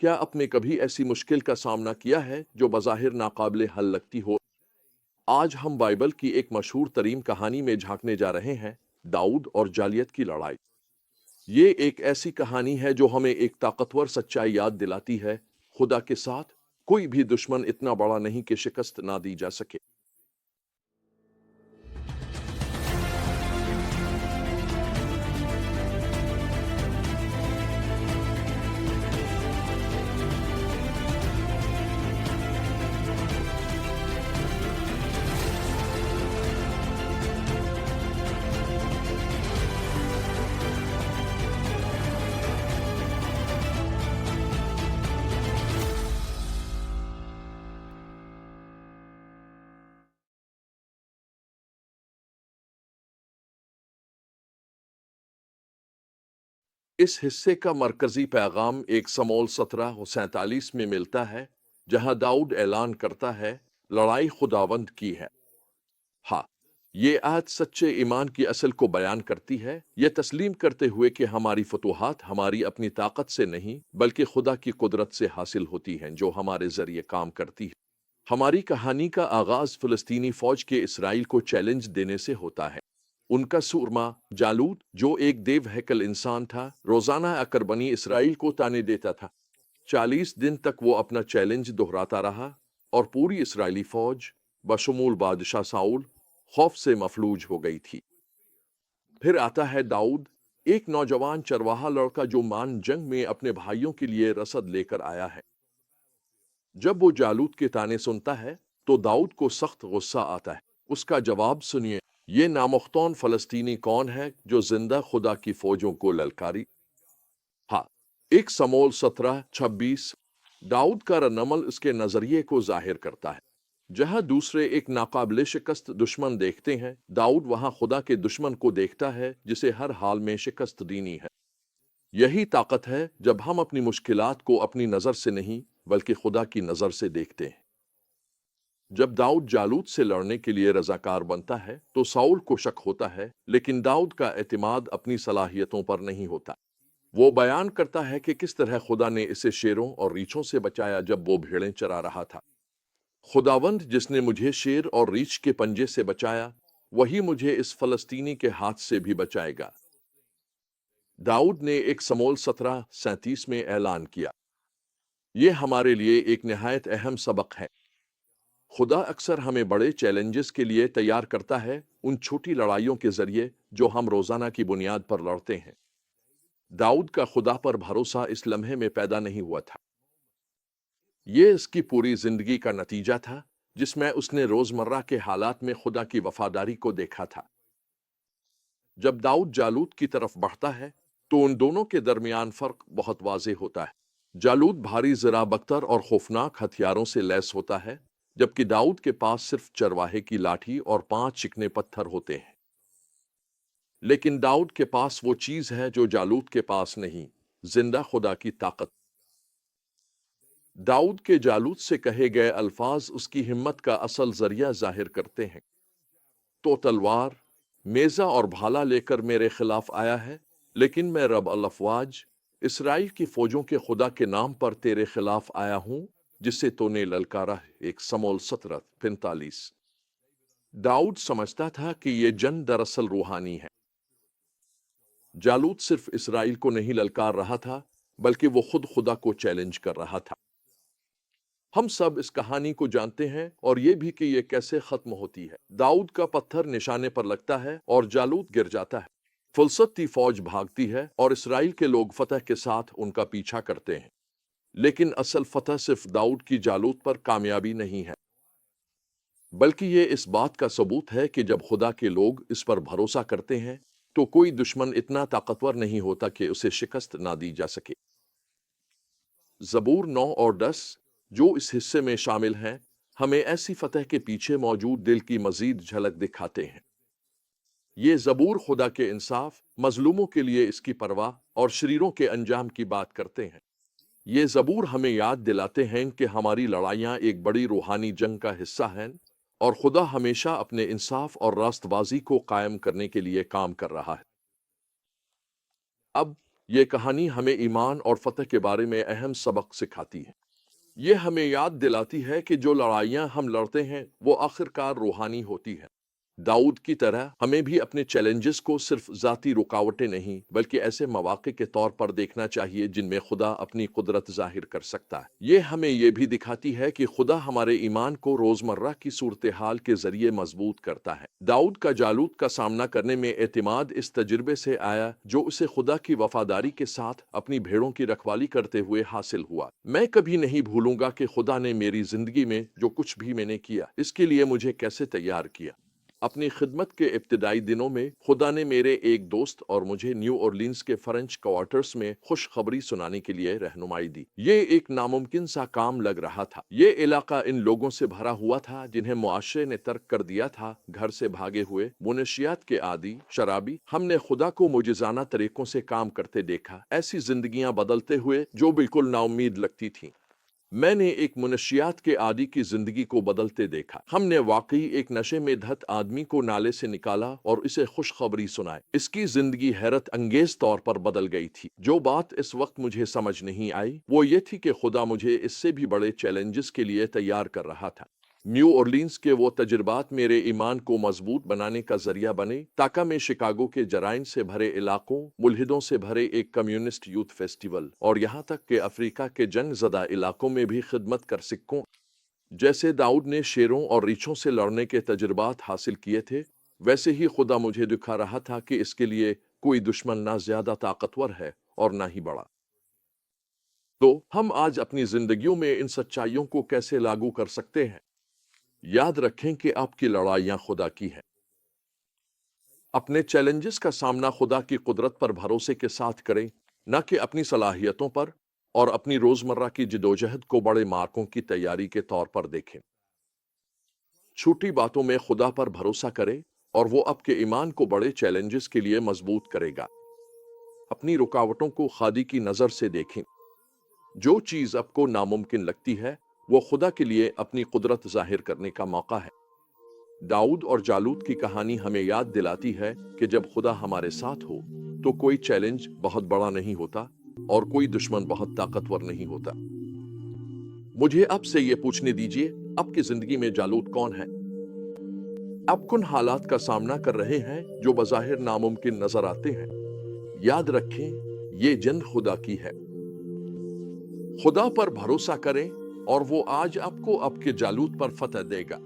کیا آپ نے کبھی ایسی مشکل کا سامنا کیا ہے جو بظاہر ناقابل حل لگتی ہو؟ آج ہم بائبل کی ایک مشہور ترین کہانی میں جھانکنے جا رہے ہیں، داؤد اور جالیت کی لڑائی۔ یہ ایک ایسی کہانی ہے جو ہمیں ایک طاقتور سچائی یاد دلاتی ہے، خدا کے ساتھ کوئی بھی دشمن اتنا بڑا نہیں کہ شکست نہ دی جا سکے۔ اس حصے کا مرکزی پیغام ایک سمول 17:47 میں ملتا ہے، جہاں داؤد اعلان کرتا ہے، لڑائی خداوند کی ہے۔ ہاں، یہ آیت سچے ایمان کی اصل کو بیان کرتی ہے، یہ تسلیم کرتے ہوئے کہ ہماری فتوحات ہماری اپنی طاقت سے نہیں بلکہ خدا کی قدرت سے حاصل ہوتی ہیں جو ہمارے ذریعے کام کرتی ہے۔ ہماری کہانی کا آغاز فلسطینی فوج کے اسرائیل کو چیلنج دینے سے ہوتا ہے۔ ان کا سورما جالود، جو ایک دیو ہیکل انسان تھا، روزانہ آ کر بنی اسرائیل کو تانے دیتا تھا۔ 40 دن تک وہ اپنا چیلنج دہراتا رہا اور پوری اسرائیلی فوج بشمول بادشاہ ساؤل خوف سے مفلوج ہو گئی تھی۔ پھر آتا ہے داؤد، ایک نوجوان چرواہا لڑکا جو مان جنگ میں اپنے بھائیوں کے لیے رسد لے کر آیا ہے۔ جب وہ جالود کے تانے سنتا ہے تو داؤد کو سخت غصہ آتا ہے۔ اس کا جواب سنیے، یہ نامختون فلسطینی کون ہے جو زندہ خدا کی فوجوں کو للکاری؟ ہاں، ایک سمول 17:26 داؤد کا رنمل اس کے نظریے کو ظاہر کرتا ہے۔ جہاں دوسرے ایک ناقابل شکست دشمن دیکھتے ہیں، داؤد وہاں خدا کے دشمن کو دیکھتا ہے جسے ہر حال میں شکست دینی ہے۔ یہی طاقت ہے جب ہم اپنی مشکلات کو اپنی نظر سے نہیں بلکہ خدا کی نظر سے دیکھتے ہیں۔ جب داؤد جالوت سے لڑنے کے لیے رضاکار بنتا ہے تو ساؤل کو شک ہوتا ہے، لیکن داؤد کا اعتماد اپنی صلاحیتوں پر نہیں ہوتا۔ وہ بیان کرتا ہے کہ کس طرح خدا نے اسے شیروں اور ریچھوں سے بچایا جب وہ بھیڑیں چرا رہا تھا۔ خداوند جس نے مجھے شیر اور ریچھ کے پنجے سے بچایا، وہی مجھے اس فلسطینی کے ہاتھ سے بھی بچائے گا۔ داؤد نے ایک سمول 17:37 میں اعلان کیا۔ یہ ہمارے لیے ایک نہایت اہم سبق ہے۔ خدا اکثر ہمیں بڑے چیلنجز کے لیے تیار کرتا ہے، ان چھوٹی لڑائیوں کے ذریعے جو ہم روزانہ کی بنیاد پر لڑتے ہیں۔ داؤد کا خدا پر بھروسہ اس لمحے میں پیدا نہیں ہوا تھا۔ یہ اس کی پوری زندگی کا نتیجہ تھا، جس میں اس نے روزمرہ کے حالات میں خدا کی وفاداری کو دیکھا تھا۔ جب داؤد جالوت کی طرف بڑھتا ہے تو ان دونوں کے درمیان فرق بہت واضح ہوتا ہے۔ جالوت بھاری زرہ بختر اور خوفناک ہتھیاروں سے لیس ہوتا ہے، جبکہ داؤد کے پاس صرف چرواہے کی لاٹھی اور 5 چکنے پتھر ہوتے ہیں۔ لیکن داؤد کے پاس وہ چیز ہے جو جالوت کے پاس نہیں، زندہ خدا کی طاقت۔ داؤد کے جالوت سے کہے گئے الفاظ اس کی ہمت کا اصل ذریعہ ظاہر کرتے ہیں۔ تو تلوار، نیزہ اور بھالا لے کر میرے خلاف آیا ہے، لیکن میں رب الافواج، اسرائیل کی فوجوں کے خدا کے نام پر تیرے خلاف آیا ہوں جسے تو نے للکارا ہے۔ ایک سمول 17:45 داؤد سمجھتا تھا کہ یہ جنگ دراصل روحانی ہے۔ جالوت صرف اسرائیل کو نہیں للکار رہا تھا بلکہ وہ خود خدا کو چیلنج کر رہا تھا۔ ہم سب اس کہانی کو جانتے ہیں اور یہ بھی کہ یہ کیسے ختم ہوتی ہے۔ داؤد کا پتھر نشانے پر لگتا ہے اور جالوت گر جاتا ہے۔ فلسطینی فوج بھاگتی ہے اور اسرائیل کے لوگ فتح کے ساتھ ان کا پیچھا کرتے ہیں۔ لیکن اصل فتح صرف داؤد کی جالوت پر کامیابی نہیں ہے، بلکہ یہ اس بات کا ثبوت ہے کہ جب خدا کے لوگ اس پر بھروسہ کرتے ہیں تو کوئی دشمن اتنا طاقتور نہیں ہوتا کہ اسے شکست نہ دی جا سکے۔ زبور 9 اور 10 جو اس حصے میں شامل ہیں، ہمیں ایسی فتح کے پیچھے موجود دل کی مزید جھلک دکھاتے ہیں۔ یہ زبور خدا کے انصاف، مظلوموں کے لیے اس کی پرواہ اور شریروں کے انجام کی بات کرتے ہیں۔ یہ زبور ہمیں یاد دلاتے ہیں کہ ہماری لڑائیاں ایک بڑی روحانی جنگ کا حصہ ہیں اور خدا ہمیشہ اپنے انصاف اور راست بازی کو قائم کرنے کے لیے کام کر رہا ہے۔ اب یہ کہانی ہمیں ایمان اور فتح کے بارے میں اہم سبق سکھاتی ہے۔ یہ ہمیں یاد دلاتی ہے کہ جو لڑائیاں ہم لڑتے ہیں وہ آخرکار روحانی ہوتی ہیں۔ داؤد کی طرح ہمیں بھی اپنے چیلنجز کو صرف ذاتی رکاوٹیں نہیں بلکہ ایسے مواقع کے طور پر دیکھنا چاہیے جن میں خدا اپنی قدرت ظاہر کر سکتا ہے۔ یہ ہمیں یہ بھی دکھاتی ہے کہ خدا ہمارے ایمان کو روزمرہ کی صورتحال کے ذریعے مضبوط کرتا ہے۔ داؤد کا جالوت کا سامنا کرنے میں اعتماد اس تجربے سے آیا جو اسے خدا کی وفاداری کے ساتھ اپنی بھیڑوں کی رکھوالی کرتے ہوئے حاصل ہوا۔ میں کبھی نہیں بھولوں گا کہ خدا نے میری زندگی میں جو کچھ بھی میں نے کیا اس کے لیے مجھے کیسے تیار کیا۔ اپنی خدمت کے ابتدائی دنوں میں خدا نے میرے ایک دوست اور مجھے نیو اورلینز کے فرنچ کوارٹرز میں خوشخبری سنانے کے لیے رہنمائی دی۔ یہ ایک ناممکن سا کام لگ رہا تھا۔ یہ علاقہ ان لوگوں سے بھرا ہوا تھا جنہیں معاشرے نے ترک کر دیا تھا، گھر سے بھاگے ہوئے، منشیات کے عادی، شرابی۔ ہم نے خدا کو معجزانہ طریقوں سے کام کرتے دیکھا، ایسی زندگیاں بدلتے ہوئے جو بالکل نا امید لگتی تھیں۔ میں نے ایک منشیات کے عادی کی زندگی کو بدلتے دیکھا۔ ہم نے واقعی ایک نشے میں دھت آدمی کو نالے سے نکالا اور اسے خوشخبری سنائی۔ اس کی زندگی حیرت انگیز طور پر بدل گئی تھی۔ جو بات اس وقت مجھے سمجھ نہیں آئی وہ یہ تھی کہ خدا مجھے اس سے بھی بڑے چیلنجز کے لیے تیار کر رہا تھا۔ نیو اورلینز کے وہ تجربات میرے ایمان کو مضبوط بنانے کا ذریعہ بنے تاکہ میں شکاگو کے جرائم سے بھرے علاقوں، ملحدوں سے بھرے ایک کمیونسٹ یوتھ فیسٹیول اور یہاں تک کہ افریقہ کے جنگ زدہ علاقوں میں بھی خدمت کر سکوں۔ جیسے داؤد نے شیروں اور ریچھوں سے لڑنے کے تجربات حاصل کیے تھے، ویسے ہی خدا مجھے دکھا رہا تھا کہ اس کے لیے کوئی دشمن نہ زیادہ طاقتور ہے اور نہ ہی بڑا۔ تو ہم آج اپنی زندگیوں میں ان سچائیوں کو کیسے لاگو کر سکتے ہیں؟ یاد رکھیں کہ آپ کی لڑائیاں خدا کی ہیں۔ اپنے چیلنجز کا سامنا خدا کی قدرت پر بھروسے کے ساتھ کریں، نہ کہ اپنی صلاحیتوں پر، اور اپنی روزمرہ کی جدوجہد کو بڑے مارکوں کی تیاری کے طور پر دیکھیں۔ چھوٹی باتوں میں خدا پر بھروسہ کریں اور وہ آپ کے ایمان کو بڑے چیلنجز کے لیے مضبوط کرے گا۔ اپنی رکاوٹوں کو خدا کی نظر سے دیکھیں۔ جو چیز آپ کو ناممکن لگتی ہے وہ خدا کے لیے اپنی قدرت ظاہر کرنے کا موقع ہے۔ داؤد اور جالوت کی کہانی ہمیں یاد دلاتی ہے کہ جب خدا ہمارے ساتھ ہو تو کوئی چیلنج بہت بڑا نہیں ہوتا اور کوئی دشمن بہت طاقتور نہیں ہوتا۔ مجھے اب سے یہ پوچھنے دیجیے، آپ کی زندگی میں جالوت کون ہے؟ آپ کن حالات کا سامنا کر رہے ہیں جو بظاہر ناممکن نظر آتے ہیں؟ یاد رکھیں، یہ جنگ خدا کی ہے۔ خدا پر بھروسہ کریں اور وہ آج آپ کو آپ کے جالوت پر فتح دے گا۔